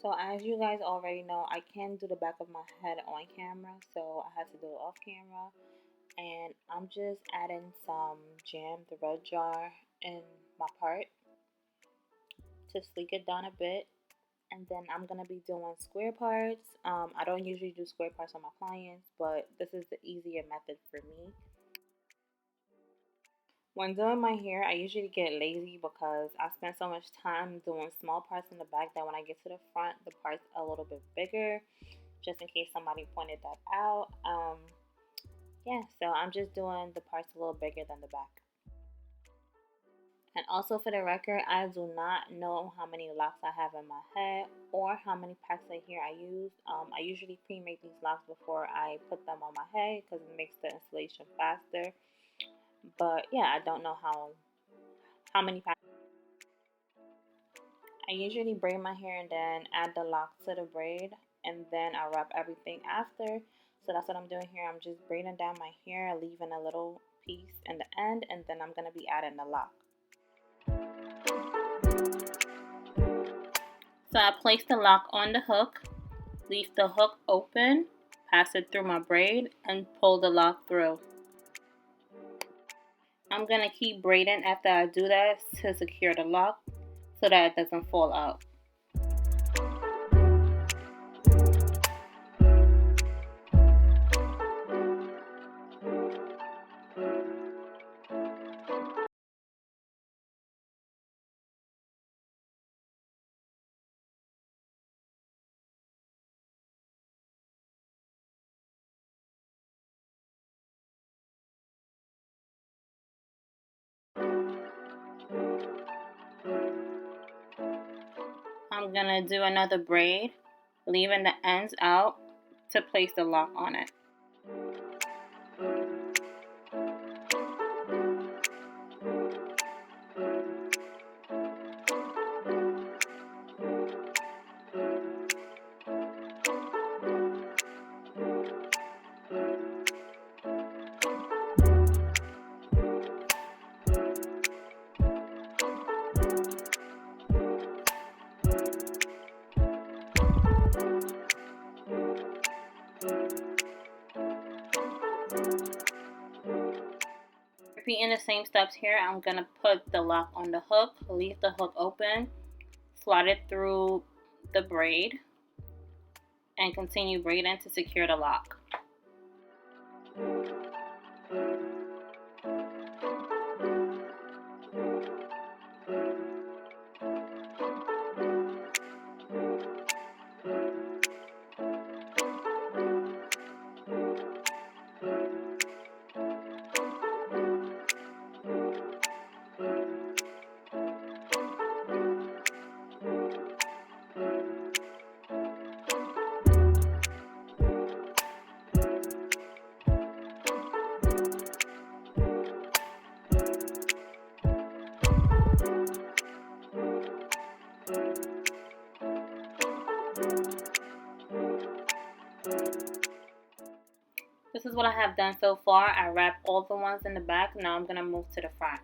So as you guys already know, I can do the back of my head on camera, so I had to do it off camera. And I'm just adding some jam, the red jar, in my part to sleek it down a bit. And then I'm going to be doing square parts. I don't usually do square parts on my clients, but this is the easier method for me. When doing my hair, I usually get lazy because I spend so much time doing small parts in the back that when I get to the front, the parts are a little bit bigger, just in case somebody pointed that out. Yeah, so I'm just doing the parts a little bigger than the back. And also for the record, I do not know how many locks I have in my head or how many packs of hair I use. I usually pre-make these locks before I put them on my head because it makes the installation faster. But yeah, I don't know how many packs. I usually braid my hair and then add the locks to the braid, and then I wrap everything after. So that's what I'm doing here. I'm just braiding down my hair, leaving a little piece in the end, and then I'm going to be adding the lock. So I place the lock on the hook, leave the hook open, pass it through my braid, and pull the lock through. I'm going to keep braiding after I do that to secure the lock so that it doesn't fall out. I'm going to do another braid, leaving the ends out to place the lock on it. Repeating the same steps here, I'm going to put the lock on the hook, leave the hook open, slide it through the braid, and continue braiding to secure the lock. This is what I have done so far. I wrapped all the ones in the back. Now I'm going to move to the front.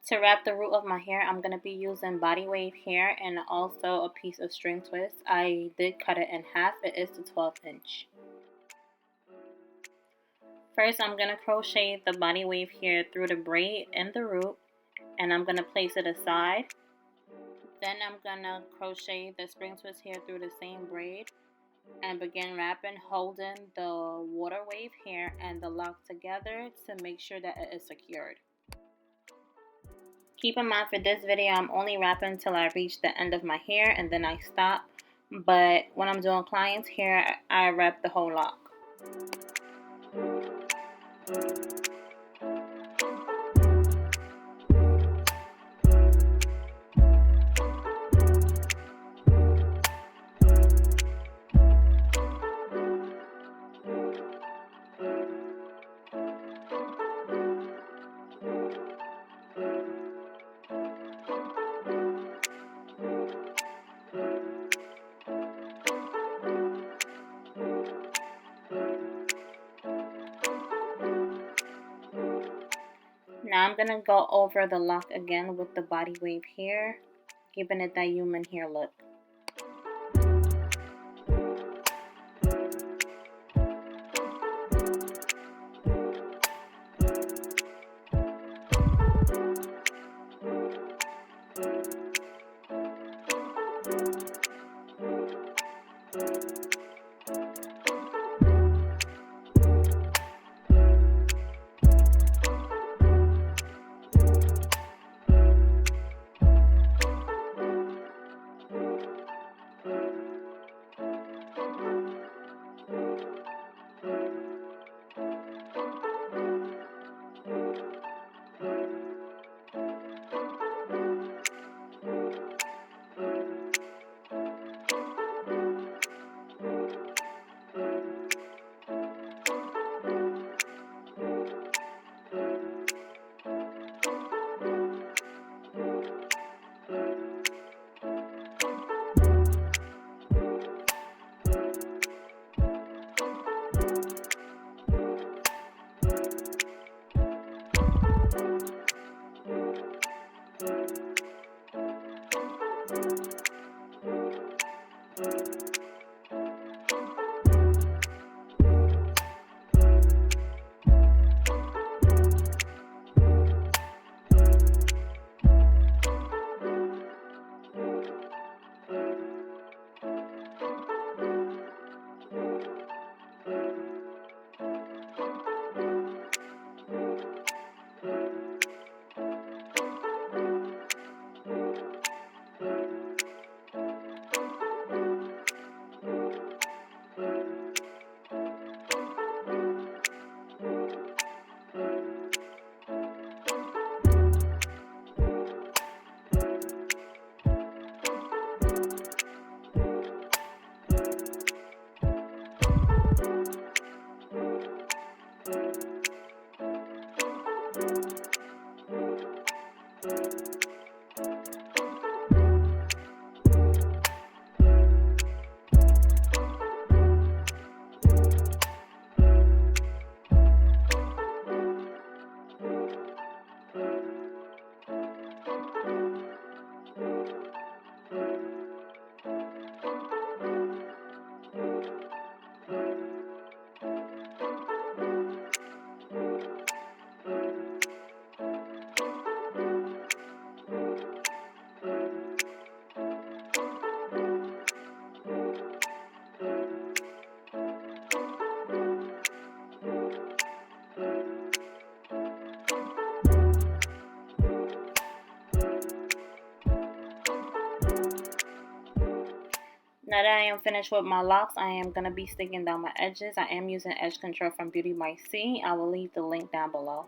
To wrap the root of my hair, I'm going to be using body wave hair and also a piece of string twist. I did cut it in half. It is the 12-inch. First, I'm going to crochet the body wave hair through the braid and the root, and I'm going to place it aside. Then I'm going to crochet the spring twist hair through the same braid and begin wrapping, holding the water wave hair and the lock together to make sure that it is secured. Keep in mind for this video, I'm only wrapping until I reach the end of my hair and then I stop. But when I'm doing clients' hair, I wrap the whole lock. Now I'm going to go over the lock again with the body wave here, giving it that human hair look. Now that I am finished with my locks, I am going to be sticking down my edges. I am using edge control from PRETTYMIZZC. I will leave the link down below.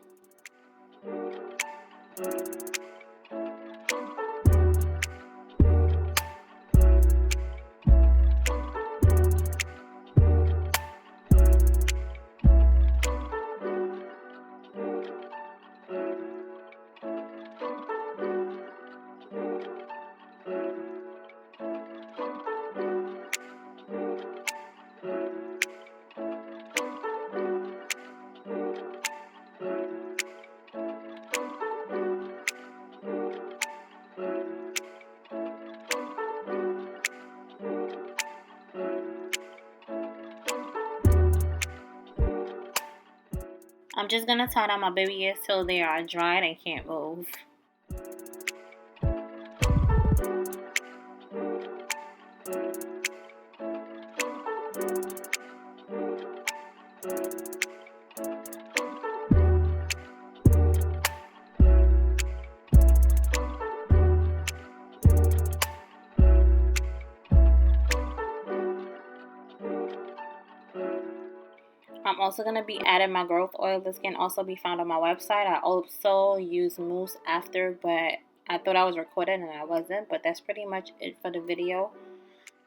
I'm just going to tie down my baby ears till they are dried and can't move. I'm also going to be adding my growth oil. This can also be found on my website. I also use mousse after, but I thought I was recording and I wasn't. But that's pretty much it for the video.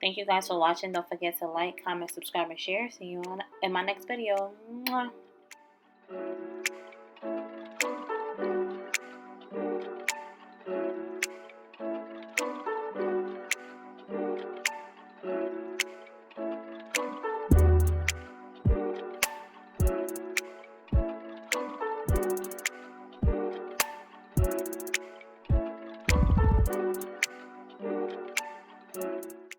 Thank you guys for watching. Don't forget to like, comment, subscribe, and share. See you in my next video. Mwah.